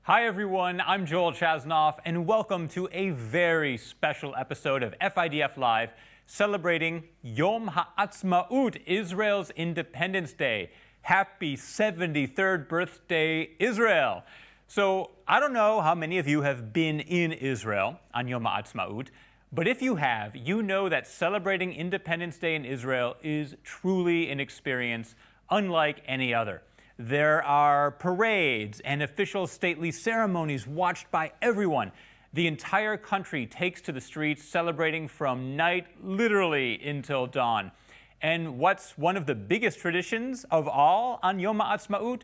Hi everyone, I'm Joel Chasnoff, and welcome to a very special episode of FIDF Live celebrating Yom Ha'atzmaut, Israel's Independence Day. Happy 73rd birthday, Israel! So, I don't know how many of you have been in Israel on Yom Ha'atzmaut, but if you have, you know that celebrating Independence Day in Israel is truly an experience unlike any other. There are parades and official stately ceremonies watched by everyone. The entire country takes to the streets celebrating from night literally until dawn. And what's one of the biggest traditions of all on Yom Ha'atzmaut?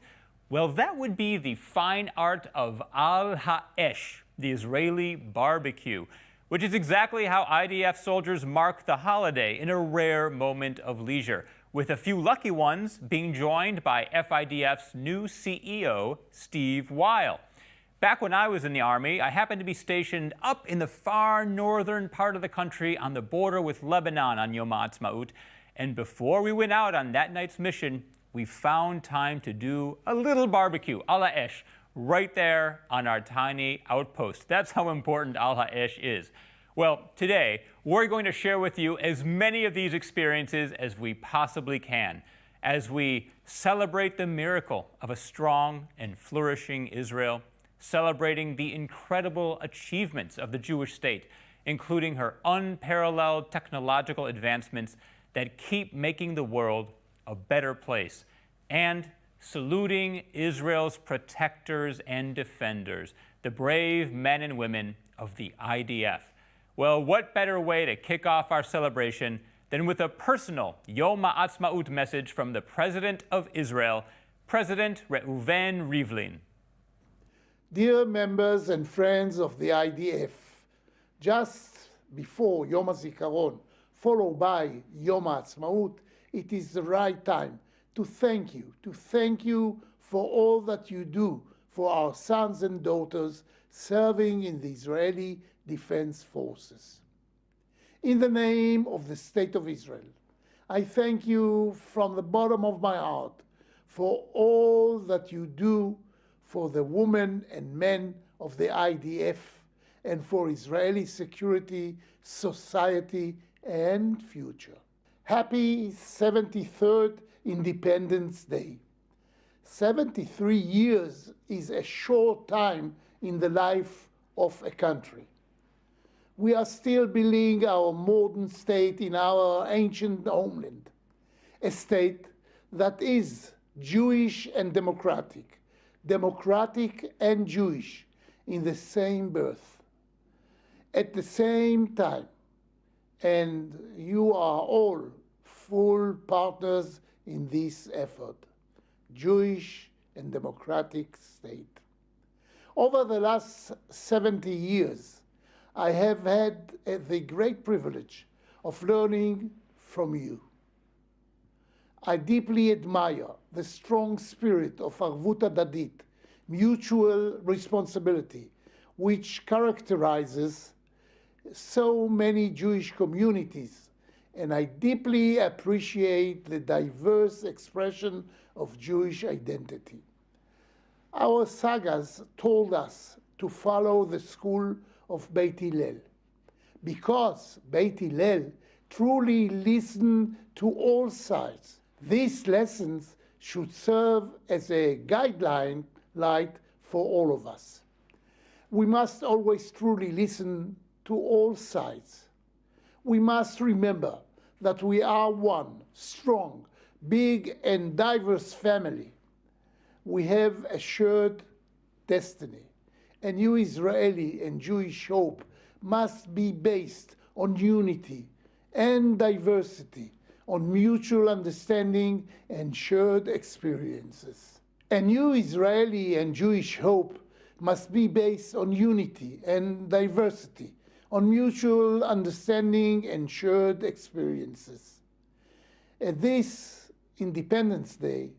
Well, that would be the fine art of Al Ha'esh, the Israeli barbecue, which is exactly how IDF soldiers mark the holiday in a rare moment of leisure, with a few lucky ones being joined by FIDF's new CEO, Steve Weil. Back when I was in the Army, I happened to be stationed up in the far northern part of the country on the border with Lebanon on Yom Ha'atzmaut, and before we went out on that night's mission, we found time to do a little barbecue, Al Ha'esh, right there on our tiny outpost. That's how important Al Ha'esh is. Well, today, we're going to share with you as many of these experiences as we possibly can as we celebrate the miracle of a strong and flourishing Israel, celebrating the incredible achievements of the Jewish state, including her unparalleled technological advancements that keep making the world a better place, and saluting Israel's protectors and defenders, the brave men and women of the IDF. Well, what better way to kick off our celebration than with a personal Yom Ha'atzmaut message from the President of Israel, President Reuven Rivlin. Dear members and friends of the IDF, just before Yom HaZikaron, followed by Yom Ha'atzmaut, it is the right time to thank you for all that you do for our sons and daughters serving in the Israeli Defense Forces. In the name of the State of Israel, I thank you from the bottom of my heart for all that you do for the women and men of the IDF and for Israeli security, society, and future. Happy 73rd Independence Day. 73 years is a short time in the life of a country. We are still building our modern state in our ancient homeland, a state that is Jewish and democratic and Jewish in the same birth, at the same time, and you are all full partners in this effort, Jewish and democratic state. Over the last 70 years, I have had the great privilege of learning from you. I deeply admire the strong spirit of Arvut Hadadit, mutual responsibility, which characterizes so many Jewish communities, and I deeply appreciate the diverse expression of Jewish identity. Our sagas told us to follow the school of Beit Hillel, because Beit Hillel truly listened to all sides. These lessons should serve as a guideline light for all of us. We must always truly listen to all sides. We must remember that we are one strong, big, and diverse family. We have a shared destiny. A new Israeli and Jewish hope must be based on unity and diversity, on mutual understanding and shared experiences. A new Israeli and Jewish hope must be based on unity and diversity, on mutual understanding and shared experiences. At this Independence Day,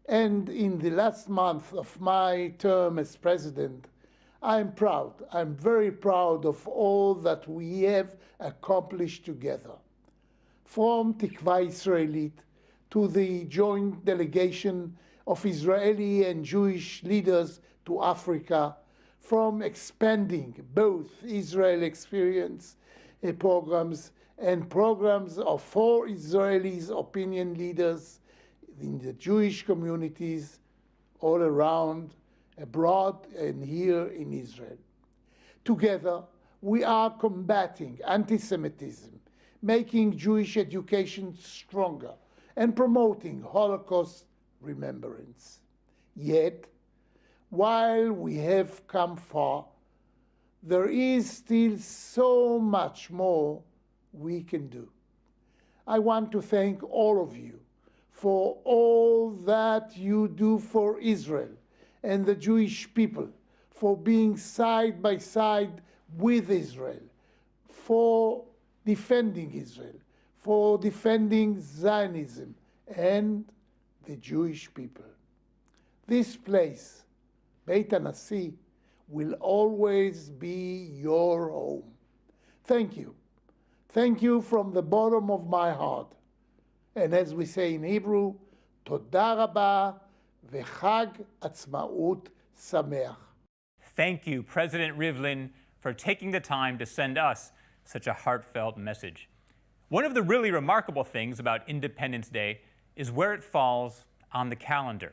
and in the last month of my term as president, I'm very proud of all that we have accomplished together. From Tikva Israelit to the joint delegation of Israeli and Jewish leaders to to Africa, from expanding both Israel experience programs and programs for Israelis opinion leaders in the Jewish communities all around, abroad and here in Israel. Together, we are combating anti-Semitism, making Jewish education stronger, and promoting Holocaust remembrance. Yet, while we have come far, there is still so much more we can do. I want to thank all of you for all that you do for Israel and the Jewish people, for being side by side with Israel, for defending Israel, for defending Zionism and the Jewish people. This place, Beit HaNasi, will always be your home. Thank you. Thank you from the bottom of my heart. And as we say in Hebrew, Toda Rabba v'Chag Atzmaut Sameach. Thank you, President Rivlin, for taking the time to send us such a heartfelt message. One of the really remarkable things about Independence Day is where it falls on the calendar.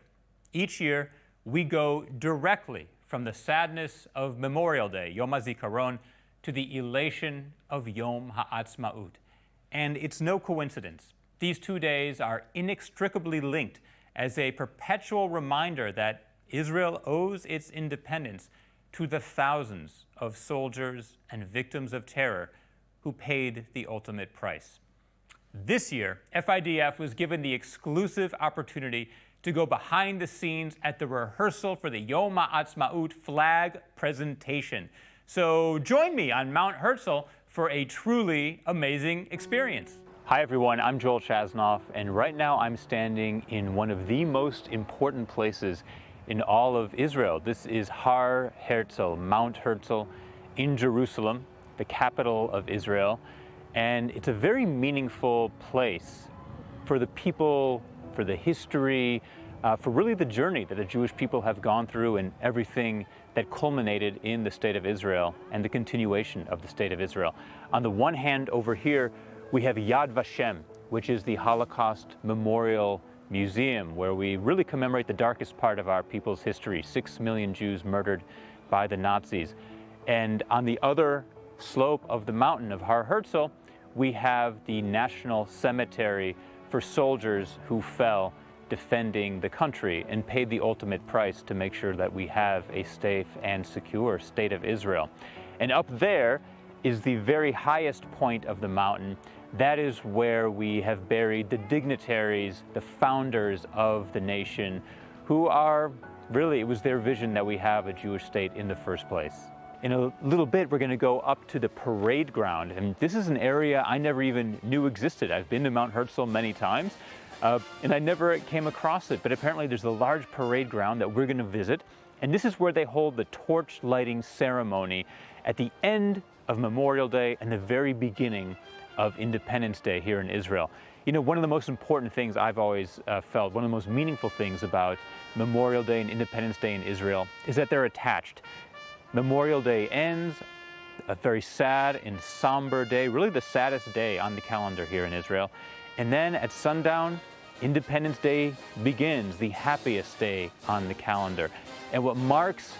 Each year, we go directly from the sadness of Memorial Day, Yom HaZikaron, to the elation of Yom HaAtzmaut. And it's no coincidence. These 2 days are inextricably linked as a perpetual reminder that Israel owes its independence to the thousands of soldiers and victims of terror who paid the ultimate price. This year, FIDF was given the exclusive opportunity to go behind the scenes at the rehearsal for the Yom HaAtzmaut flag presentation. So join me on Mount Herzl for a truly amazing experience. Hi everyone, I'm Joel Chasnoff, and right now I'm standing in one of the most important places in all of Israel. This is Har Herzl, Mount Herzl in Jerusalem, the capital of Israel. And it's a very meaningful place for the people, for the history, for really the journey that the Jewish people have gone through and everything that culminated in the State of Israel and the continuation of the State of Israel. On the one hand, over here, we have Yad Vashem, which is the Holocaust Memorial Museum, where we really commemorate the darkest part of our people's history, 6 million Jews murdered by the Nazis. And on the other slope of the mountain of Har Herzl, we have the National Cemetery for soldiers who fell defending the country and paid the ultimate price to make sure that we have a safe and secure State of Israel. And up there is the very highest point of the mountain. That is where we have buried the dignitaries, the founders of the nation, who are really, it was their vision that we have a Jewish state in the first place. In a little bit, we're going to go up to the parade ground. And this is an area I never even knew existed. I've been to Mount Herzl many times, and I never came across it. But apparently there's a large parade ground that we're going to visit. And this is where they hold the torch lighting ceremony at the end of Memorial Day and the very beginning of Independence Day here in Israel. You know, one of the most important things I've always felt, one of the most meaningful things about Memorial Day and Independence Day in Israel is that they're attached. Memorial Day ends, a very sad and somber day, really the saddest day on the calendar here in Israel. And then at sundown, Independence Day begins, the happiest day on the calendar. And what marks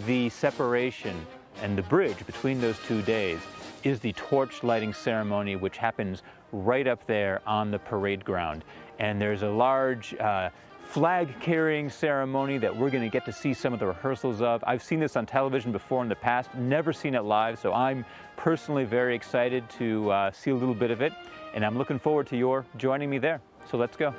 the separation and the bridge between those 2 days is the torch lighting ceremony, which happens right up there on the parade ground. And there's a large flag carrying ceremony that we're going to get to see some of the rehearsals of. I've seen this on television before in the past, never seen it live, so I'm personally very excited to see a little bit of it, and I'm looking forward to your joining me there. So let's go.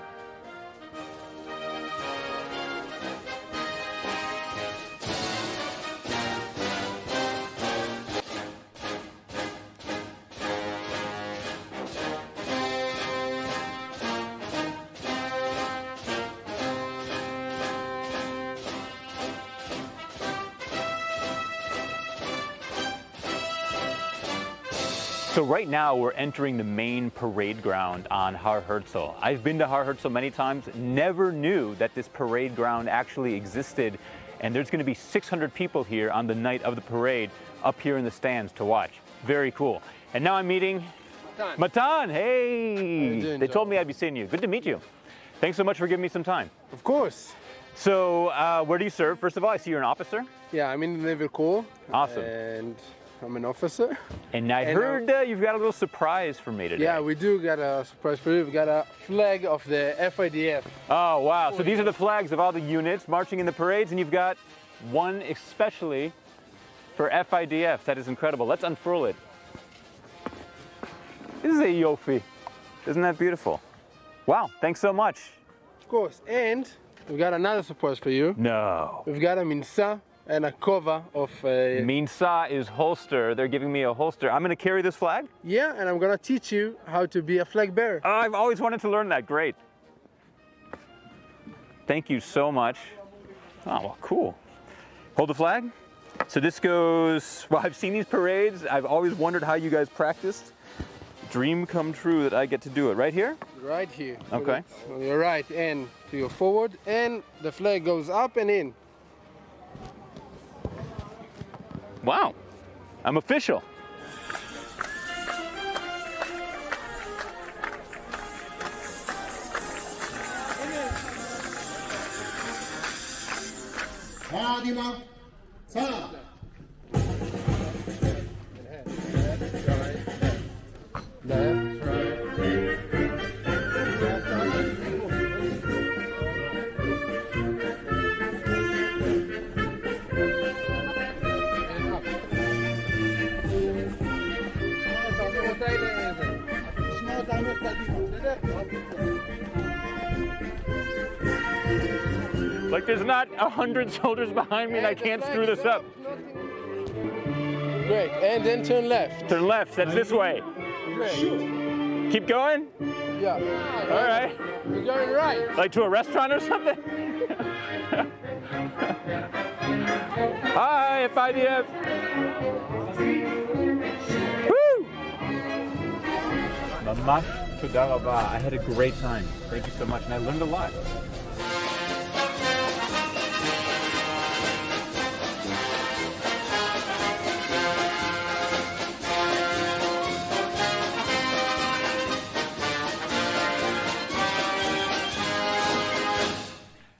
So right now we're entering the main parade ground on Har Herzl. I've been to Har Herzl many times, never knew that this parade ground actually existed And there's going to be 600 people here on the night of the parade up here in the stands to watch. Very cool. And now I'm meeting Matan. Hey! They told me I'd be seeing you. Good to meet you. Thanks so much for giving me some time. Of course. So, where do you serve? First of all, I see you're an officer. Yeah, I'm in the Naval Corps. Awesome. And I'm an officer. And I heard you've got a little surprise for me today. Yeah, we do got a surprise for you. We've got a flag of the FIDF. Oh, wow. So these are the flags of all the units marching in the parades, and you've got one especially for FIDF. That is incredible. Let's unfurl it. This is a yofi. Isn't that beautiful? Wow, thanks so much. Of course. And we've got another surprise for you. No. We've got a minsa and a cover of a... Minsa is holster. They're giving me a holster. I'm going to carry this flag? Yeah, and I'm going to teach you how to be a flag bearer. Oh, I've always wanted to learn that. Great. Thank you so much. Oh, well, cool. Hold the flag. So this goes, well, I've seen these parades. I've always wondered how you guys practiced. Dream come true that I get to do it. Right here? Right here. Okay. On your right and to your forward, and the flag goes up and in. Wow, I'm official. Left, right. Like there's not 100 soldiers behind me and I can't screw this up. Great, and then turn left. Turn left, that's this way. Great. Keep going? Yeah. All right. We're going right. Like to a restaurant or something? Hi, FIDF. Woo! Mamash toda raba. I had a great time. Thank you so much, and I learned a lot.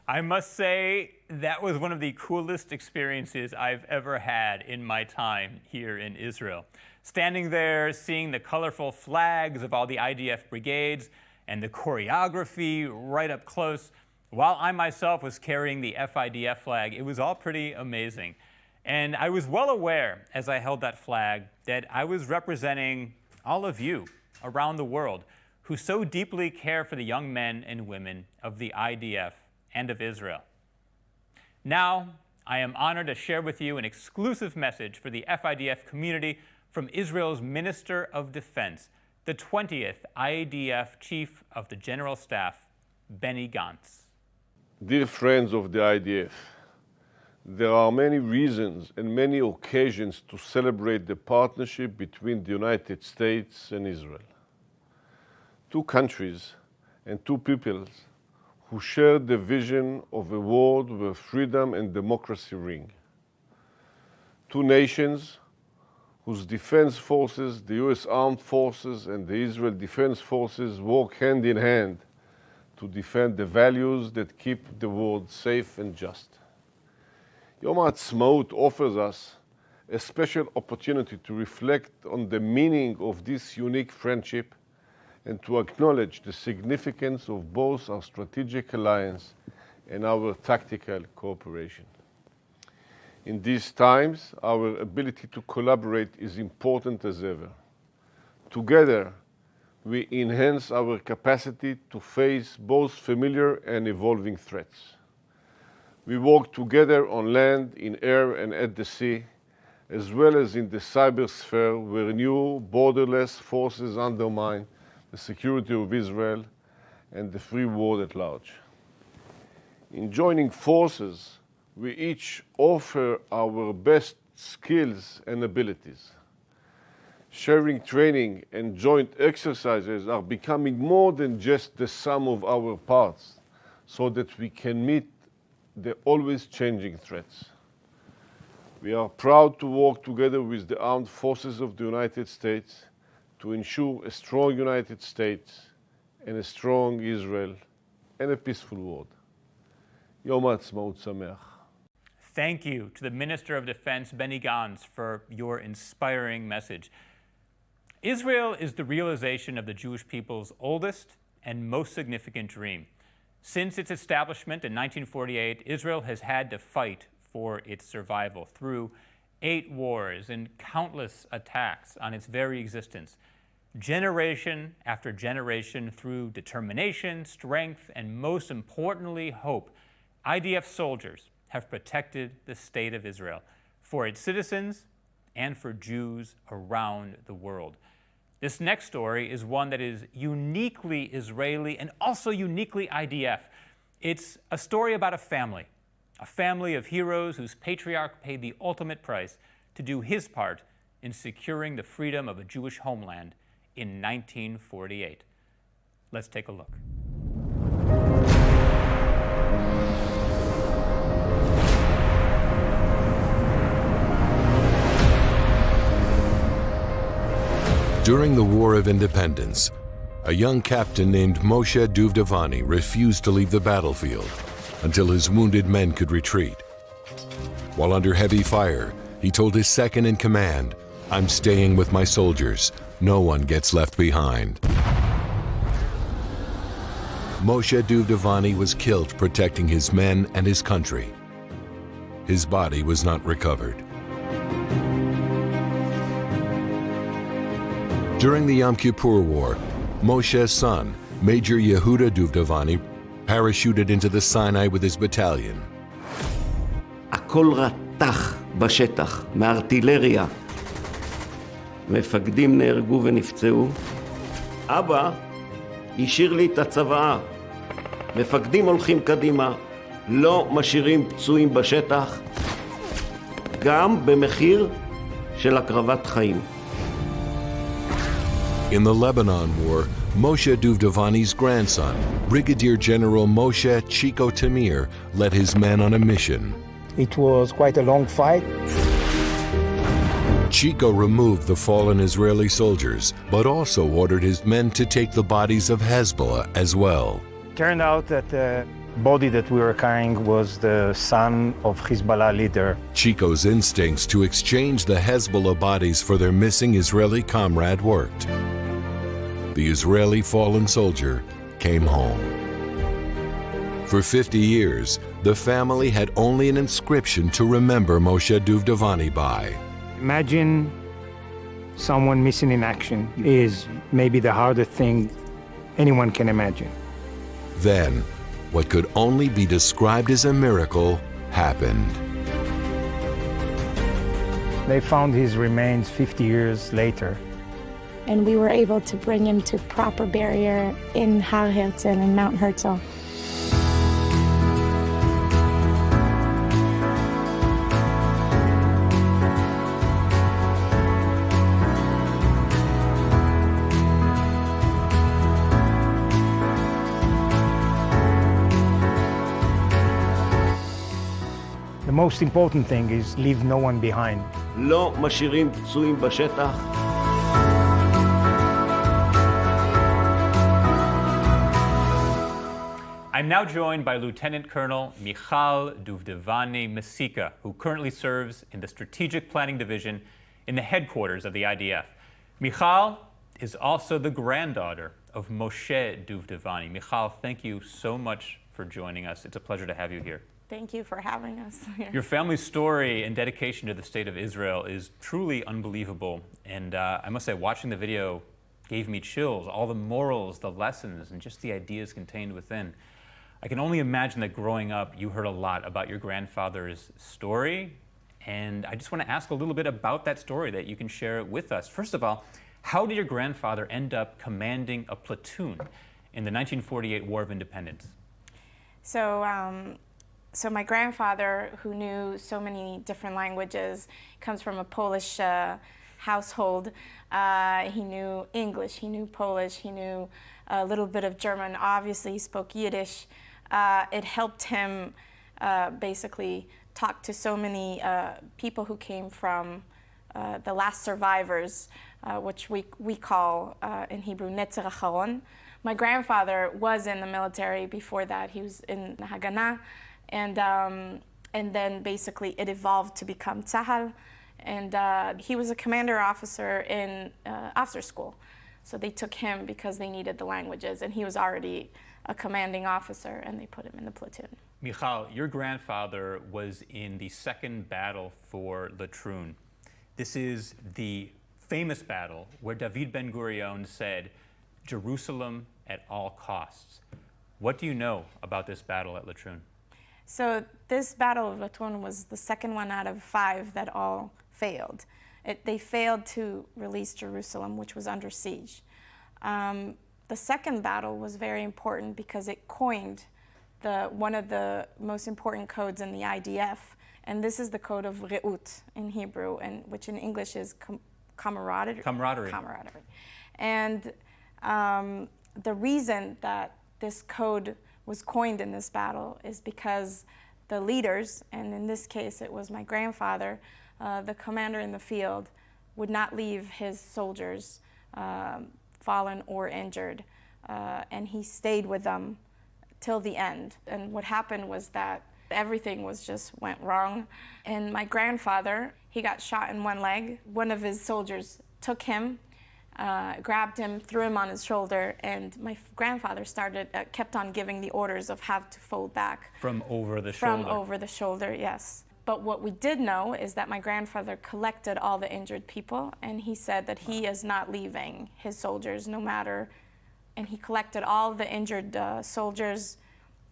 I must say that was one of the coolest experiences I've ever had in my time here in Israel. Standing there, seeing the colorful flags of all the IDF brigades and the choreography right up close, while I myself was carrying the FIDF flag, it was all pretty amazing. And I was well aware as I held that flag that I was representing all of you around the world who so deeply care for the young men and women of the IDF and of Israel. Now, I am honored to share with you an exclusive message for the FIDF community from Israel's Minister of Defense, the 20th IDF Chief of the General Staff, Benny Gantz. Dear friends of the IDF, there are many reasons and many occasions to celebrate the partnership between the United States and Israel. Two countries and two peoples who share the vision of a world where freedom and democracy ring. Two nations whose defense forces, the US Armed Forces and the Israel Defense Forces, work hand in hand to defend the values that keep the world safe and just. Yom HaAtzmaut offers us a special opportunity to reflect on the meaning of this unique friendship and to acknowledge the significance of both our strategic alliance and our tactical cooperation. In these times, our ability to collaborate is important as ever. Together, we enhance our capacity to face both familiar and evolving threats. We work together on land, in air, and at the sea, as well as in the cybersphere, where new borderless forces undermine the security of Israel and the free world at large. In joining forces, we each offer our best skills and abilities. Sharing training and joint exercises are becoming more than just the sum of our parts, so that we can meet the always changing threats. We are proud to work together with the armed forces of the United States to ensure a strong United States and a strong Israel and a peaceful world. Yom Ha'atzmaut Sameach. Thank you to the Minister of Defense, Benny Gantz, for your inspiring message. Israel is the realization of the Jewish people's oldest and most significant dream. Since its establishment in 1948, Israel has had to fight for its survival through 8 wars and countless attacks on its very existence. Generation after generation, through determination, strength, and most importantly, hope, IDF soldiers have protected the state of Israel for its citizens and for Jews around the world. This next story is one that is uniquely Israeli and also uniquely IDF. It's a story about a family of heroes whose patriarch paid the ultimate price to do his part in securing the freedom of a Jewish homeland in 1948. Let's take a look. During the War of Independence, a young captain named Moshe Duvdevani refused to leave the battlefield until his wounded men could retreat. While under heavy fire, he told his second-in-command, "I'm staying with my soldiers. No one gets left behind." Moshe Duvdevani was killed protecting his men and his country. His body was not recovered. During the Yom Kippur War, Moshe's son, Major Yehuda Duvdevani, parachuted into the Sinai with his battalion. הכל רתח בשטח, מארטילריה. מפקדים נהרגו ונפצעו. אבא השאיר לי את הצוואה. מפקדים הולכים קדימה, לא משאירים פצועים בשטח, גם במחיר של הקרבת חיים. In the Lebanon War, Moshe Duvdevani's grandson, Brigadier General Moshe Chico Tamir, led his men on a mission. It was quite a long fight. Chico removed the fallen Israeli soldiers, but also ordered his men to take the bodies of Hezbollah as well. Turned out that the body that we were carrying was the son of Hezbollah leader. Chico's instincts to exchange the Hezbollah bodies for their missing Israeli comrade worked. The Israeli fallen soldier came home. For 50 years, the family had only an inscription to remember Moshe Duvdevani by. Imagine someone missing in action is maybe the hardest thing anyone can imagine. Then, what could only be described as a miracle happened. They found his remains 50 years later. And we were able to bring him to proper burial in Har Herzl and Mount Herzl. The most important thing is leave no one behind. לא משאירים פצועים בשטח. I'm now joined by Lt Col Michal Duvdevani Masika, who currently serves in the Strategic Planning Division in the headquarters of the IDF. Michal is also the granddaughter of Moshe Duvdevani. Michal, thank you so much for joining us. It's a pleasure to have you here. Thank you for having us here. Your family's story and dedication to the state of Israel is truly unbelievable. And I must say, watching the video gave me chills. All the morals, the lessons, and just the ideas contained within. I can only imagine that growing up, you heard a lot about your grandfather's story. And I just want to ask a little bit about that story that you can share with us. First of all, how did your grandfather end up commanding a platoon in the 1948 War of Independence? So my grandfather, who knew so many different languages, comes from a Polish household. He knew English, he knew Polish, he knew a little bit of German. Obviously, he spoke Yiddish. It helped him basically talked to so many people who came from the last survivors, which we call in Hebrew Netzer Acharon. My grandfather was in the military before that. He was in Haganah, and then basically it evolved to become Tzahal, and he was a commander officer in officer school. So they took him because they needed the languages, and he was already a commanding officer, and they put him in the platoon. Michal, your grandfather was in the second battle for Latrun. This is the famous battle where David Ben-Gurion said, Jerusalem at all costs. What do you know about this battle at Latrun? So this Battle of Latrun was the second one out of 5 that all failed. They failed to release Jerusalem, which was under siege. The second battle was very important because it coined one of the most important codes in the IDF, and this is the code of Re'ut in Hebrew, and which in English is camaraderie. Camaraderie. And the reason that this code was coined in this battle is because the leaders, and in this case it was my grandfather, the commander in the field, would not leave his soldiers fallen or injured, and he stayed with them till the end. And what happened was that everything went wrong, and my grandfather, he got shot in one leg. One of his soldiers took him, grabbed him, threw him on his shoulder, and my grandfather kept on giving the orders of how to fold back. From over the shoulder? From over the shoulder, yes. But what we did know is that my grandfather collected all the injured people, and he said that he is not leaving his soldiers no matter, and he collected all the injured soldiers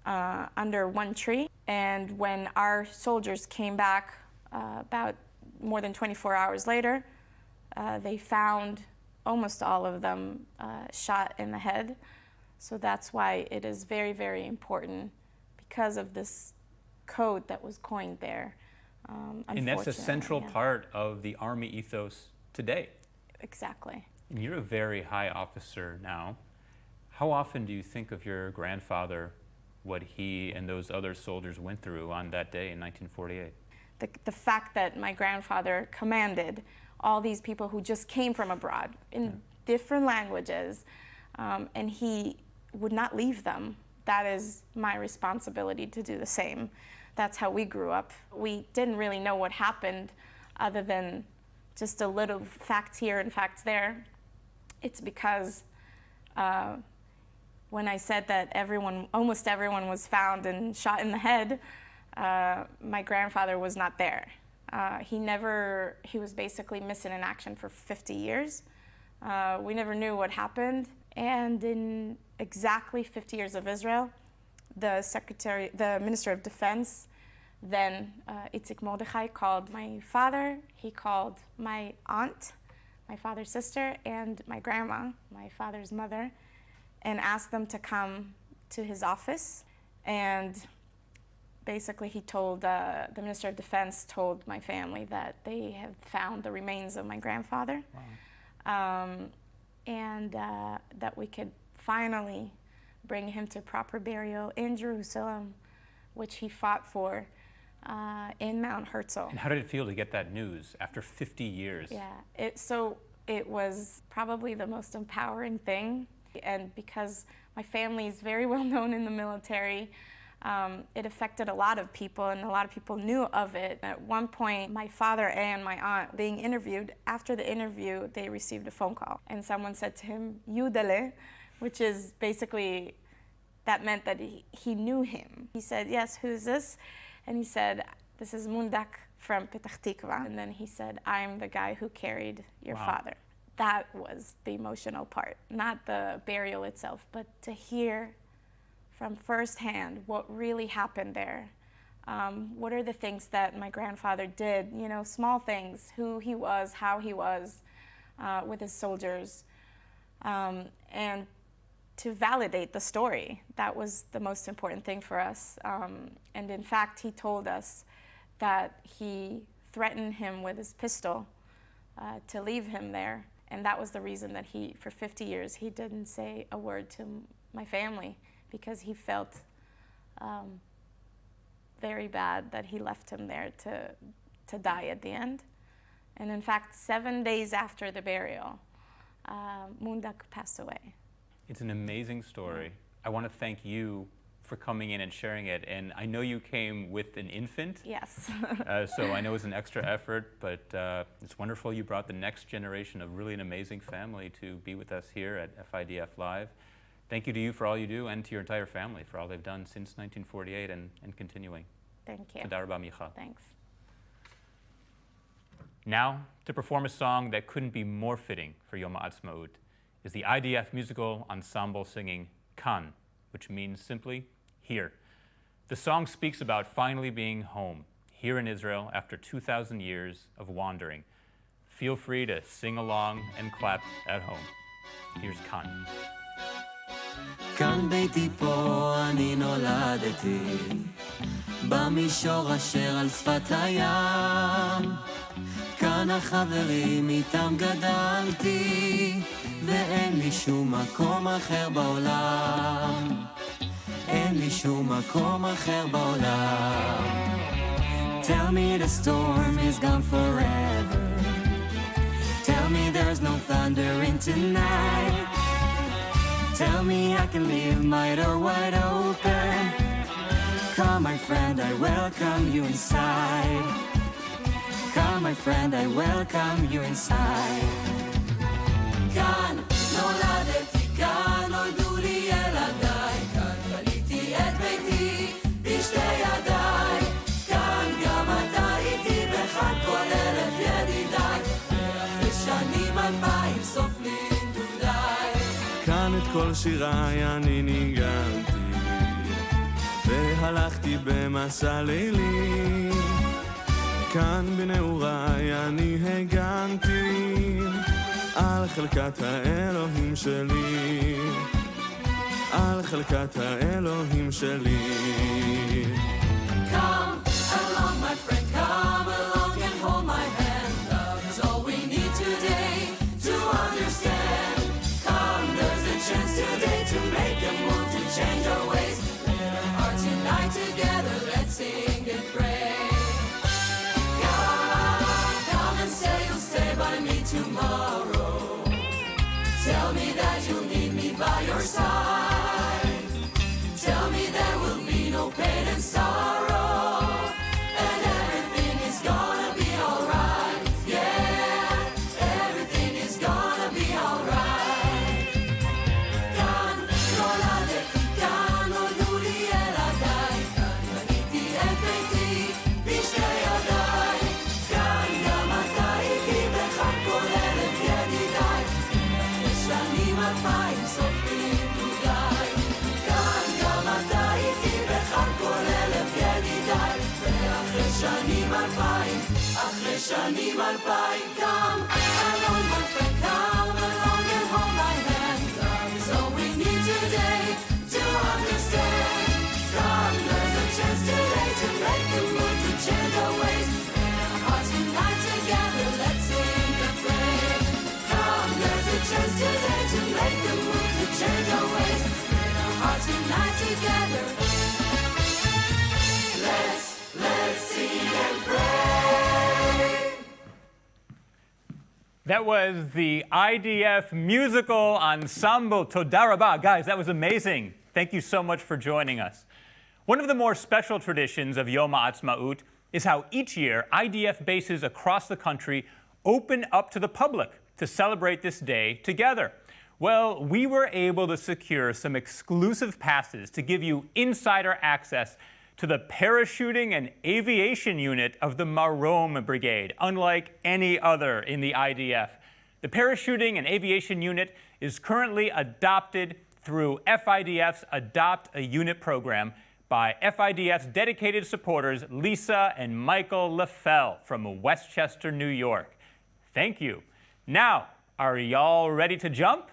under one tree. And when our soldiers came back about more than 24 hours later, they found almost all of them shot in the head. So that's why it is very, very important, because of this code that was coined there. And that's a central part of the Army ethos today. Exactly. And you're a very high officer now. How often do you think of your grandfather, what he and those other soldiers went through on that day in 1948? The fact that my grandfather commanded all these people who just came from abroad in different languages, and he would not leave them. That is my responsibility to do the same. That's how we grew up. We didn't really know what happened other than just a little facts here and facts there. It's because when I said that almost everyone was found and shot in the head, my grandfather was not there. He was basically missing in action for 50 years. We never knew what happened. And in exactly 50 years of Israel, the Minister of Defense, then Lt Mordechai, called my father, he called my aunt, my father's sister, and my grandma, my father's mother, and asked them to come to his office. And basically he told, the Minister of Defense told my family that they have found the remains of my grandfather. Wow. And that we could finally bring him to proper burial in Jerusalem, which he fought for in Mount Herzl. And how did it feel to get that news after 50 years? Yeah, it was probably the most empowering thing. And because my family is very well known in the military, it affected a lot of people, and a lot of people knew of it. At one point, my father and my aunt being interviewed, after the interview, they received a phone call. And someone said to him, Yudele, which is basically, that meant that he knew him. He said, yes, who's this? And he said, this is Mundak from Petach Tikva. And then he said, I'm the guy who carried your father. That was the emotional part, not the burial itself, but to hear from firsthand what really happened there. What are the things that my grandfather did, small things, who he was, how he was with his soldiers, and to validate the story. That was the most important thing for us. And in fact, he told us that he threatened him with his pistol to leave him there. And that was the reason that for 50 years, he didn't say a word to my family, because he felt very bad that he left him there to die at the end. And in fact, 7 days after the burial, Mundak passed away. It's an amazing story. I want to thank you for coming in and sharing it. And I know you came with an infant. Yes. So I know it's an extra effort, but it's wonderful you brought the next generation of really an amazing family to be with us here at FIDF Live. Thank you to you for all you do and to your entire family for all they've done since 1948 and continuing. Thank you. Toda rabah, Michal. Thanks. Now, to perform a song that couldn't be more fitting for Yom HaAtzmaut is the IDF Musical Ensemble singing Kan, which means simply here. The song speaks about finally being home, here in Israel after 2,000 years of wandering. Feel free to sing along and clap at home. Here's Kan. כאן ביתי פה אני נולדתי, במישור אשר על שפת הים. כאן החברים איתם גדלתי, ואין לי שום מקום אחר בעולם. אין לי שום מקום אחר בעולם. Tell me the storm is gone forever. Tell me there's no thunder in tonight. Tell me I can leave my door wide open. Come my friend, I welcome you inside. Come my friend, I welcome you inside. כאן נולדתי, כאן נולדו לי ילדיי, כאן בניתי את ביתי בשתי ידיי. כאן גם אתה איתי וכאן כל אלף ידידיי, ואחרי שנים 2000 סוף לי דודיי. כאן את כל שיריי אני ניגנתי, והלכתי במסע לילי. כאן בנעוריי אני הגנתי על חלקת האלוהים שלי, על חלקת האלוהים שלי. Come along my friend, come along and hold my hand. Love is all we need today to understand. Come, there's a chance today to make a move, to change our ways. Let our hearts unite together, let's sing and pray. Come and say you'll stay by me tomorrow. Tell me that you'll need me by your side. Tell me there will be no pain and sorrow, and everything is gonna be alright. Yeah, everything is gonna be alright. כאן נולדתי, כאן נולדו לי ילדיי, כאן בניתי את ביתי בשתי ידיי. כאן גם אתה איתי וכאן כל אלף ידידיי, ואחרי שנים 2000 סופרים דודיי. כאן גם אתה איתי וכאן כל אלף ידידיי, ואחרי שנים 2000, אחרי שנים 2000. Come along my friend, come along and hold my hand. Love is all we need today to understand. Come, there's a chance today to make a move, to change our ways. Let our hearts unite together, let's sing and pray. Come, there's a chance today to make a move, to change our ways. Let our hearts unite together. Let's sing and pray. That was the IDF Musical Ensemble. Toda rabah. Guys, that was amazing. Thank you so much for joining us. One of the more special traditions of Yom HaAtzmaut is how each year IDF bases across the country open up to the public to celebrate this day together. Well, we were able to secure some exclusive passes to give you insider access to the parachuting and aviation unit of the Marom Brigade, unlike any other in the IDF. The parachuting and aviation unit is currently adopted through FIDF's Adopt a Unit program by FIDF's dedicated supporters Lisa and Michael LaFell from Westchester, New York. Thank you. Now, are y'all ready to jump?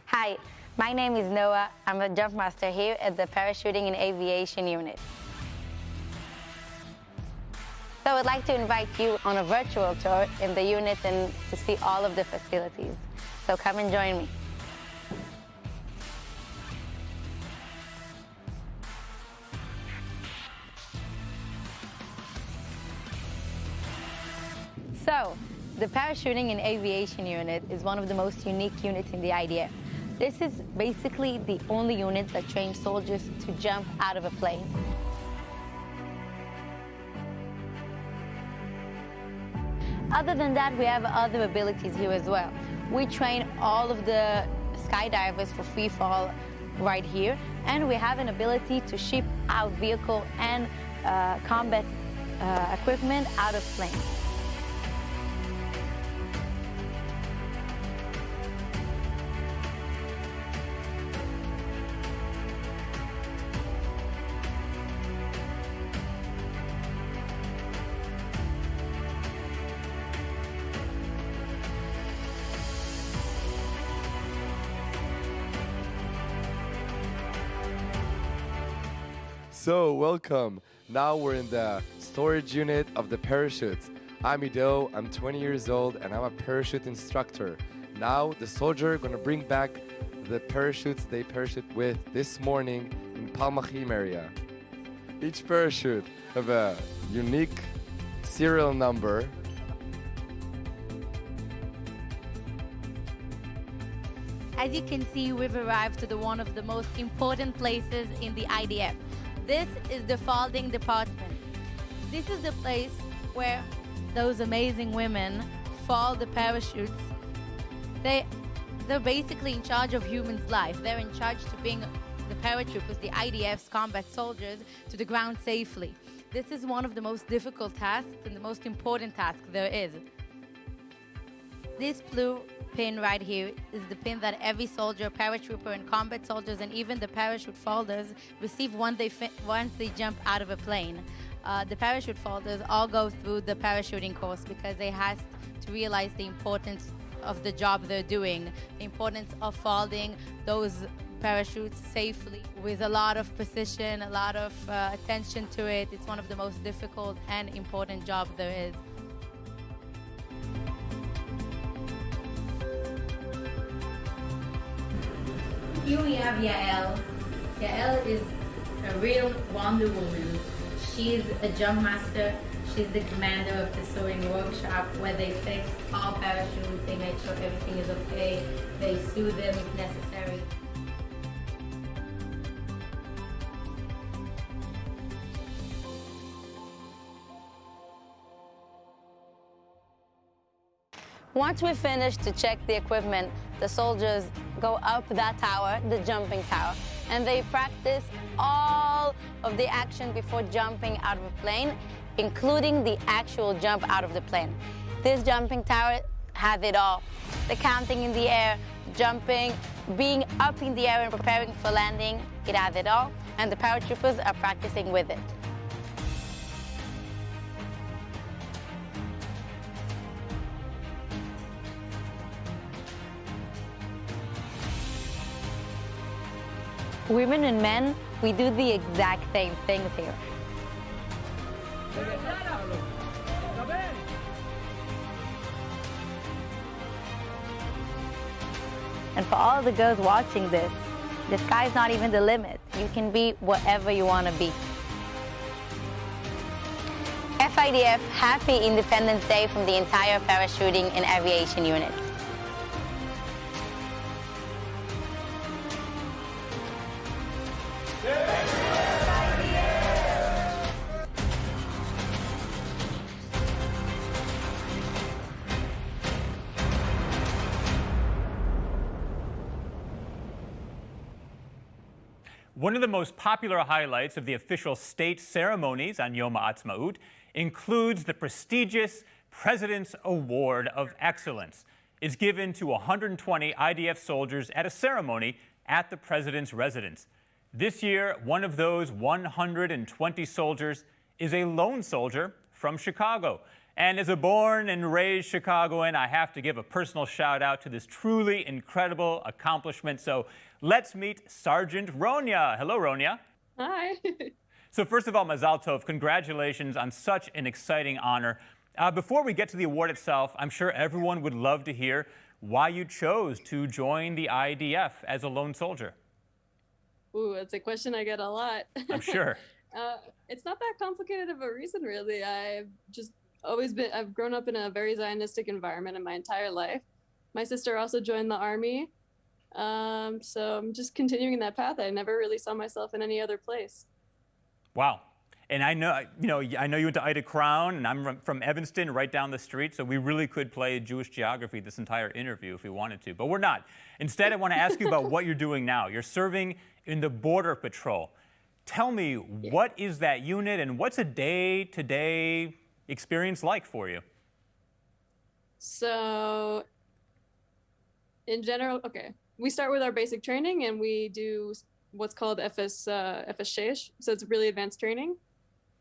Hi, my name is Noah. I'm a jump master here at the Parachuting and Aviation Unit. So I would like to invite you on a virtual tour in the unit and to see all of the facilities. So come and join me. So, the parachuting and aviation unit is one of the most unique units in the IDF. This is basically the only unit that trains soldiers to jump out of a plane. Other than that, we have other abilities here as well. We train all of the skydivers for free fall right here, and we have an ability to ship out vehicle and combat equipment out of planes. So, welcome. Now we're in the storage unit of the parachutes. I'm Ido, I'm 20 years old, and I'm a parachute instructor. Now, the soldier are gonna bring back the parachutes they parachute with this morning in Palmachim area. Each parachute have a unique serial number. As you can see, we've arrived to one of the most important places in the IDF. This is the folding department. This is the place where those amazing women fold the parachutes. They're basically in charge of humans' life. They're in charge to bring the paratroopers, the IDF's combat soldiers, to the ground safely. This is one of the most difficult tasks and the most important task there is. This blue pin right here is the pin that every soldier, paratrooper, and combat soldiers, and even the parachute folders receive once they jump out of a plane. The parachute folders all go through the parachuting course because they have to realize the importance of the job they're doing, the importance of folding those parachutes safely with a lot of precision, a lot of attention to it. It's one of the most difficult and important jobs there is. Here we have Yael. Yael is a real Wonder Woman. She's a jump master. She's the commander of the soaring workshop where they fix all parachutes, they make sure everything is okay, they sew them if necessary. Once we finish to check the equipment, the soldiers go up that tower, the jumping tower, and they practice all of the action before jumping out of a plane, including the actual jump out of the plane. This jumping tower has it all. The counting in the air, jumping, being up in the air and preparing for landing, it has it all, and the paratroopers are practicing with it. Women and men, we do the exact same things here. And for all the girls watching this, the sky's not even the limit. You can be whatever you want to be. FIDF, Happy Independence Day from the entire parachuting and aviation unit. One of the most popular highlights of the official state ceremonies on Yom HaAtzmaut includes the prestigious President's Award of Excellence. It's given to 120 IDF soldiers at a ceremony at the President's residence. This year, one of those 120 soldiers is a lone soldier from Chicago. And as a born and raised Chicagoan, I have to give a personal shout out to this truly incredible accomplishment. So let's meet Sergeant Ronya. Hello, Ronya. Hi. So first of all, Mazal Tov, congratulations on such an exciting honor. Before we get to the award itself, I'm sure everyone would love to hear why you chose to join the IDF as a lone soldier. Ooh, that's a question I get a lot. I'm sure. It's not that complicated of a reason, really. I've grown up in a very Zionistic environment in my entire life. My sister also joined the army. So I'm just continuing that path. I never really saw myself in any other place. Wow. And I know you went to Ida Crown, and I'm from Evanston, right down the street, so we really could play Jewish geography this entire interview if we wanted to, but we're not. Instead, I want to ask you about what you're doing now. You're serving in the Border Patrol. Tell me, what is that unit, and what's a day-to-day experience like for you? So, in general, okay, we start with our basic training, and we do what's called FS6, so it's really advanced training.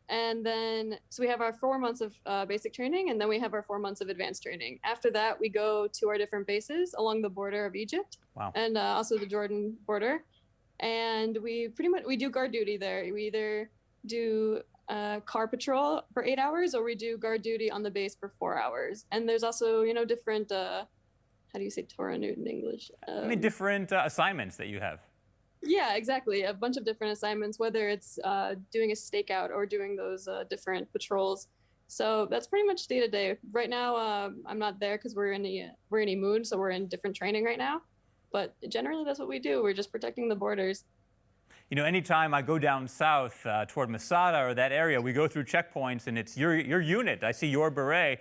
And then, so we have our 4 months of basic training, and then we have our 4 months of advanced training. After that, we go to our different bases along the border of Egypt. Wow. And also the Jordan border. And we do guard duty there. We either do car patrol for 8 hours, or we do guard duty on the base for 4 hours. And there's also, different, how do you say Torah in English? Different assignments that you have. Yeah, exactly. A bunch of different assignments, whether it's doing a stakeout or doing those different patrols. So that's pretty much day to day. Right now, I'm not there because we're in Imun, so we're in different training right now. But generally, that's what we do. We're just protecting the borders. Anytime I go down south toward Masada or that area, we go through checkpoints, and it's your unit. I see your beret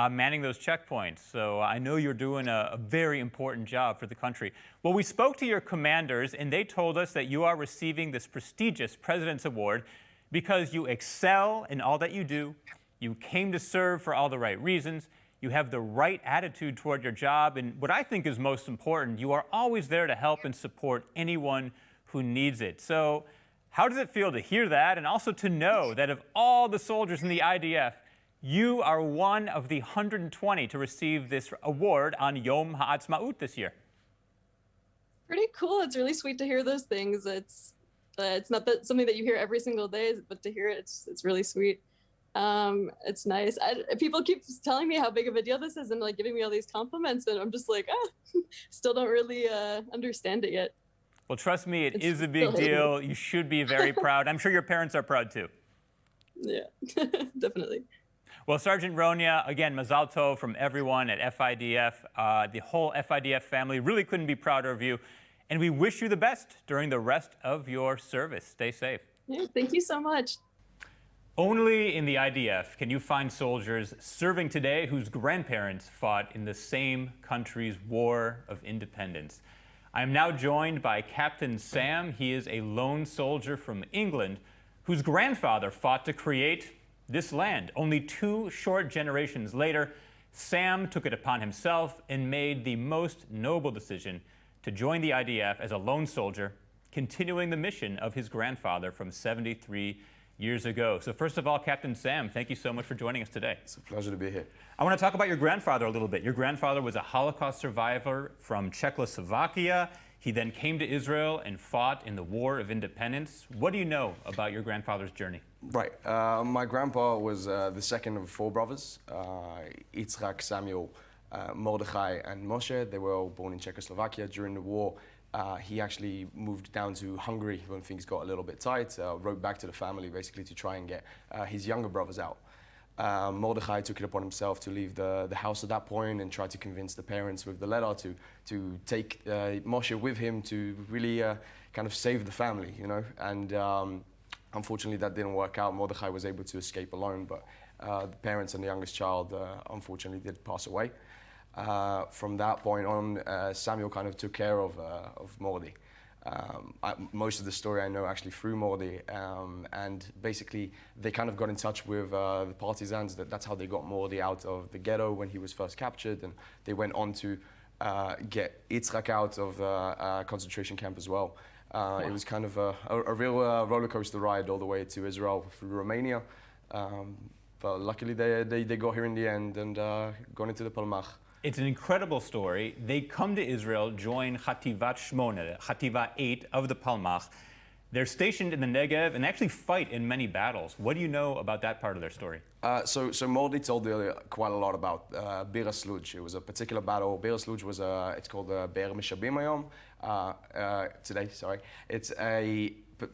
manning those checkpoints. So I know you're doing a very important job for the country. Well, we spoke to your commanders, and they told us that you are receiving this prestigious President's Award because you excel in all that you do. You came to serve for all the right reasons. You have the right attitude toward your job. And what I think is most important, you are always there to help and support anyone who needs it. So how does it feel to hear that, and also to know that of all the soldiers in the IDF, you are one of the 120 to receive this award on Yom Ha'atzmaut this year? Pretty cool. It's really sweet to hear those things. It's not something that you hear every single day, but to hear it, it's really sweet. It's nice. People keep telling me how big of a deal this is and giving me all these compliments, and I'm just still don't really understand it yet. Well, trust me, it is a big deal. You should be very proud. I'm sure your parents are proud too. Yeah, definitely. Well, Sergeant Ronya, again, Mazal Tov from everyone at FIDF. The whole FIDF family really couldn't be prouder of you. And we wish you the best during the rest of your service. Stay safe. Yeah, thank you so much. Only in the IDF can you find soldiers serving today whose grandparents fought in the same country's War of Independence. I am now joined by Captain Sam. He is a lone soldier from England whose grandfather fought to create this land. Only 2 short generations later, Sam took it upon himself and made the most noble decision to join the IDF as a lone soldier, continuing the mission of his grandfather from 73 years ago. So first of all, Captain Sam, thank you so much for joining us today. It's a pleasure to be here. I want to talk about your grandfather a little bit. Your grandfather was a Holocaust survivor from Czechoslovakia. He then came to Israel and fought in the War of Independence. What do you know about your grandfather's journey? Right. My grandpa was the second of 4 brothers, Yitzhak, Samuel, Mordechai, and Moshe. They were all born in Czechoslovakia. During the war, he actually moved down to Hungary when things got a little bit tight, wrote back to the family basically to try and get his younger brothers out. Mordechai took it upon himself to leave the house at that point and try to convince the parents with the letter to take Moshe with him to really kind of save the family, and unfortunately that didn't work out. Mordechai was able to escape alone, but the parents and the youngest child unfortunately did pass away. From that point on, Samuel kind of took care of Mordi. Most of the story I know actually through Mordi, and basically they kind of got in touch with the partisans. That's how they got Mordi out of the ghetto when he was first captured, and they went on to get Yitzhak out of the concentration camp as well. It was kind of a real roller coaster ride all the way to Israel through Romania, but luckily they got here in the end and gone into the Palmach. It's an incredible story. They come to Israel, join Chativat Shmona, Chativa 8 of the Palmach. They're stationed in the Negev and actually fight in many battles. What do you know about that part of their story? So Mordi told earlier quite a lot about Bir Sluj. It was a particular battle. Bir Sluj was it's called Be'er Mishabim Hayom today. Sorry, it's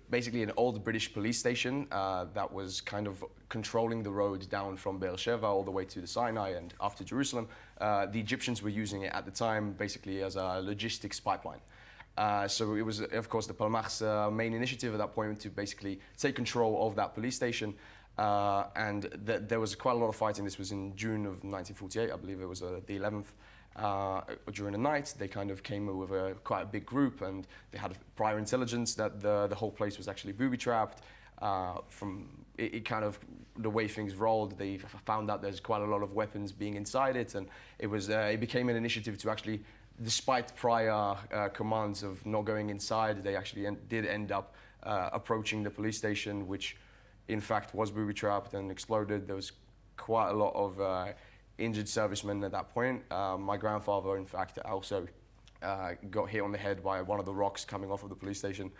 basically an old British police station that was kind of controlling the road down from Beersheba all the way to the Sinai and after Jerusalem. The Egyptians were using it at the time basically as a logistics pipeline. So it was, of course, the Palmach's main initiative at that point to basically take control of that police station. And there was quite a lot of fighting. This was in June of 1948, I believe it was the 11th. During the night, they kind of came with quite a big group, and they had prior intelligence that the whole place was actually booby-trapped. From kind of the way things rolled, they found out there's quite a lot of weapons being inside it, and it became an initiative to actually, despite prior commands of not going inside, they actually did end up approaching the police station, which in fact was booby-trapped and exploded. There was quite a lot of injured servicemen at that point. My grandfather, in fact, also got hit on the head by one of the rocks coming off of the police station.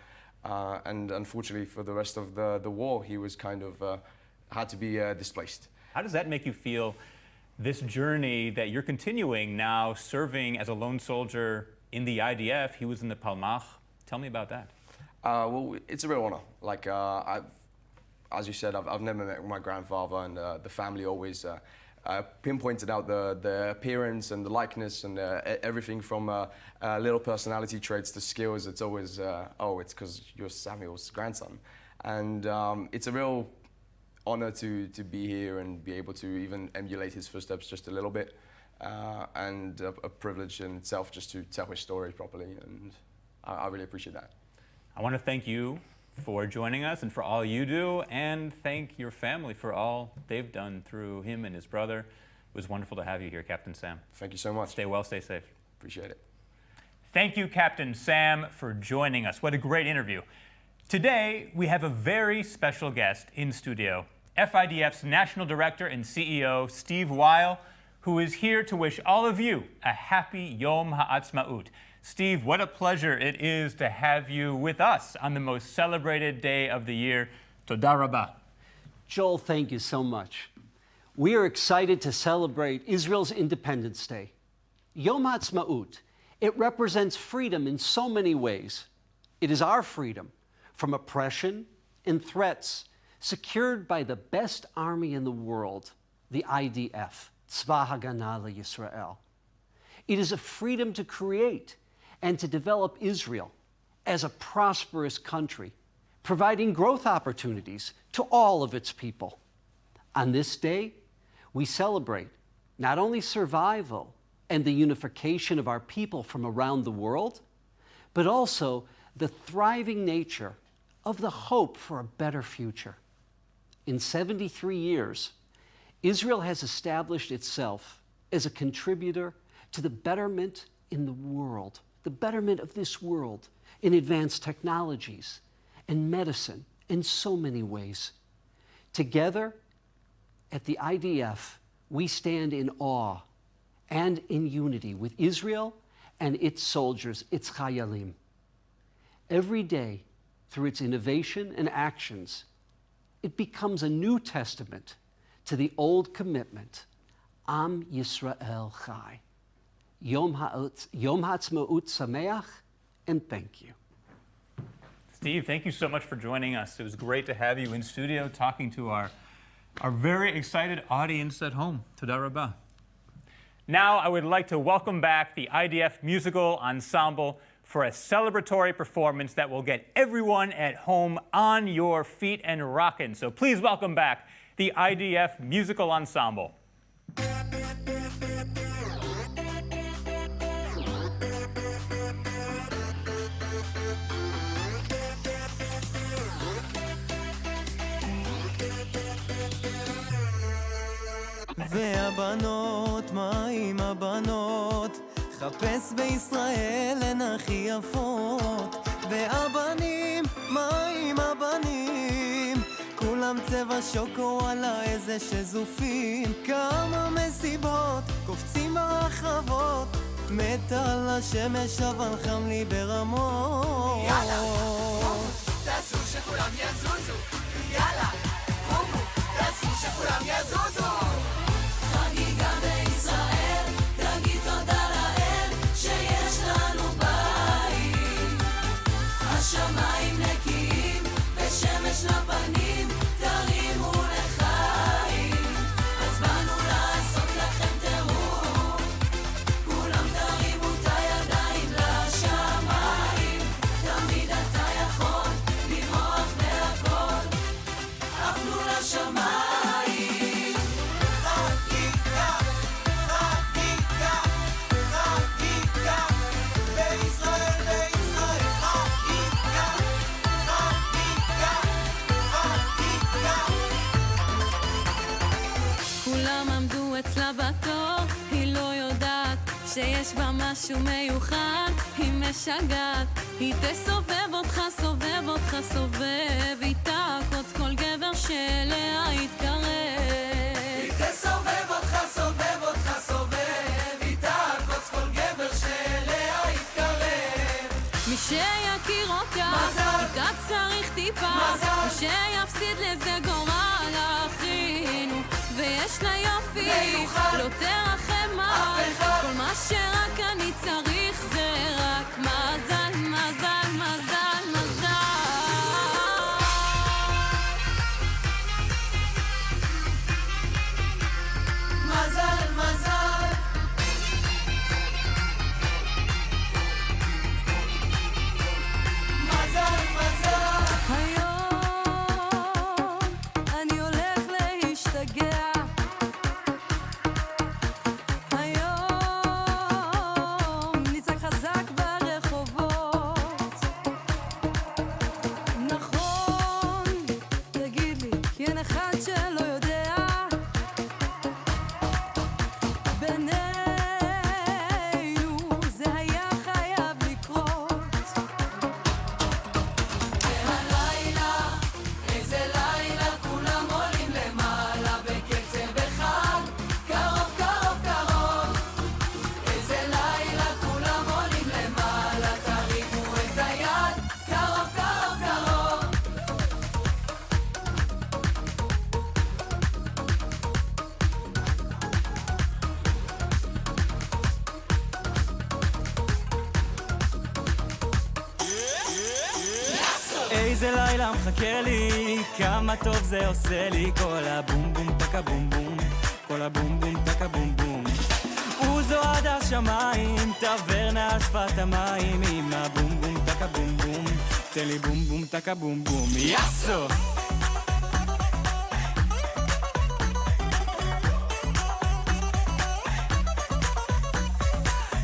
And unfortunately for the rest of the war, he was kind of had to be displaced. How does that make you feel, this journey that you're continuing now, serving as a lone soldier in the IDF? He was in the Palmach. Tell me about that. Well, it's a real honor. Like, as you said, I've never met my grandfather, and the family always pinpointed out the appearance and the likeness and everything from little personality traits to skills. It's always, oh, it's because you're Samuel's grandson. And it's a real honor to be here and be able to even emulate his footsteps just a little bit. And a privilege in itself just to tell his story properly. And I really appreciate that. I want to thank you for joining us and for all you do, and thank your family for all they've done through him and his brother. It was wonderful to have you here, Captain Sam. Thank you so much. Stay well, stay safe. Appreciate it. Thank you, Captain Sam, for joining us. What a great interview. Today, we have a very special guest in studio, FIDF's National Director and CEO, Steve Weil, who is here to wish all of you a happy Yom Ha'atzmaut. Steve, what a pleasure it is to have you with us on the most celebrated day of the year. Toda Rabah. Joel, thank you so much. We are excited to celebrate Israel's Independence Day. Yom Ha'atzmaut, it represents freedom in so many ways. It is our freedom from oppression and threats, secured by the best army in the world, the IDF, Tzva Haganah LeYisrael. It is a freedom to create and to develop Israel as a prosperous country, providing growth opportunities to all of its people. On this day, we celebrate not only survival and the unification of our people from around the world, but also the thriving nature of the hope for a better future. In 73 years, Israel has established itself as a contributor to the betterment in the world, the betterment of this world in advanced technologies and medicine in so many ways. Together, at the IDF, we stand in awe and in unity with Israel and its soldiers, its chayalim. Every day, through its innovation and actions, it becomes a new testament to the old commitment, Am Yisrael Chai. Yom Ha'atzmaut Sameach, and thank you. Steve, thank you so much for joining us. It was great to have you in studio talking to our very excited audience at home. Toda Rabah. Now I would like to welcome back the IDF Musical Ensemble for a celebratory performance that will get everyone at home on your feet and rockin'. So please welcome back the IDF Musical Ensemble. והבנות, מה עם הבנות? חפש בישראל הן הכי יפות. והבנים, מה עם הבנים? כולם צבע שוקו, וואלה איזה שזופים. כמה מסיבות, קופצים ברחבות. מת על השמש אבל חם לי ברמות. יאללה, שמיים נקיים ושמש לפנים תרימו לחיים אז באנו לעשות לכם טירוף כולם תרימו את הידיים לשמיים תמיד אתה יכול לברוח מהכל עפנו לשמיים חקיקה חקיקה חקיקה בישראל בישראל חקיקה חקיקה חקיקה כולם עמדו אצלה בתור, היא לא יודעת שיש בה משהו מיוחד, היא משגעת, היא תסובב אותך, סובב אותך, סובב, היא תעקוץ כל גבר שאליה יתקרב. היא תסובב אותך, סובב אותך, סובב היא תעקוץ כל גבר שאליה יתקרב מי שיכיר אותה, מזל, איתה צריך טיפה, מזל, מי שיפסיד לזה גורל אחינו, ויש לה יופי, מיוחד, לא תרחם אף אחד, כל מה שרק אני צריך זה רק מזל, מזל, מזל, מזל. מזל, מזל מזל, מזל היום אני הולך להשתגע היום נצעק חזק ברחובות נכון תגיד לי כי אין אחד שלא יודע בינינו זה היה חייב לקרות והלילה, איזה לילה כולם עולים למעלה בקצב אחד קרוב, קרוב, קרוב איזה לילה כולם עולים למעלה תרימו את היד קרוב, קרוב, קרוב איזה לילה מחכה לי, כמה טוב זה עושה לי כל הבום בום טקה בום בום כל הבום בום טקה בום בום עוזו עד השמיים, טברנה על שפת המים עם הבום בום טקה בום בום תן לי בום בום טקה בום בום יאסו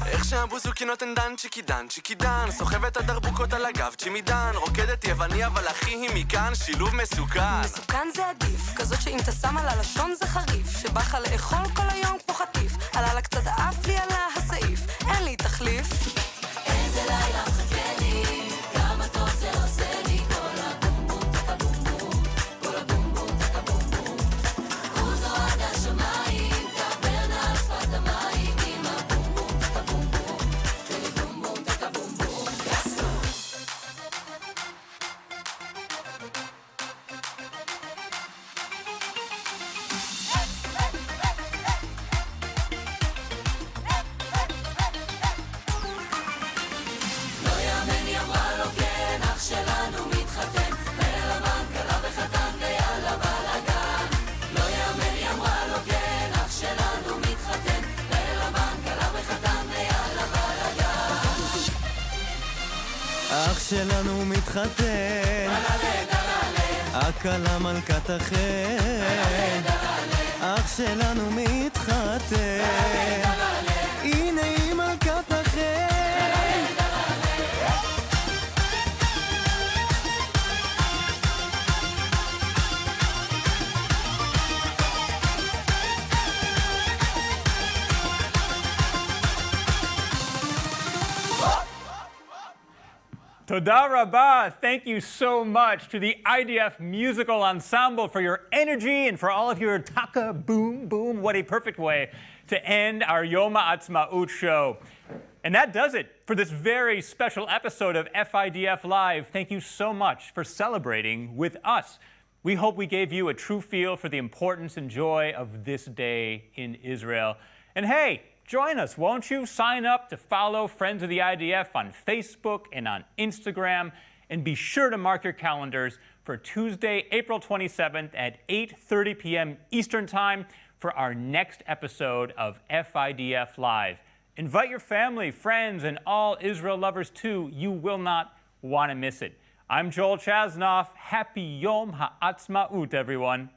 איך שהבוזוקי נותן דן צ'יקי דן צ'יקי דן סוחב את הדרבוקות על הגב צ'ימי דן רוקדת יווני אבל אחי היא מכאן שילוב מסוכן מסוכן זה עדיף כזאת שאם אתה שם על הלשון זה חריף שבא לך לאכול כל היום כמו חטיף עלה לה קצת אף לי עלה הסעיף אין לי תחליף איזה לילה מחכה לי כמה טוב זה עושה לי כל הבום בום טקה בום בום כל הבום בום טקה בום בום עוזו עד השמיים טברנה על שפת המים עם הבום בום טקה בום בום תן לי בום בום טקה בום בום יאסו לא יאמן היא אמרה לו כן אח שלנו מתחתן בלבן קלה וחתן ויאללה בלגן לא יאמן היא אמרה לו כן אח שלנו מתחתן בלבן קלה וחתן ויאללה בלגן אח שלנו מתחתן הכלה מלכת החן אח שלנו מתחתן הנה היא מלכת החן Toda Rabah. Thank you so much to the IDF Musical Ensemble for your energy and for all of your taka boom boom. What a perfect way to end our Yom HaAtzmaut show. And that does it for this very special episode of FIDF Live. Thank you so much for celebrating with us. We hope we gave you a true feel for the importance and joy of this day in Israel. And hey, join us, won't you? Sign up to follow Friends of the IDF on Facebook and on Instagram. And be sure to mark your calendars for Tuesday, April 27th at 8:30 p.m. Eastern Time for our next episode of FIDF Live. Invite your family, friends, and all Israel lovers too. You will not want to miss it. I'm Joel Chasnoff. Happy Yom HaAtzmaut, everyone.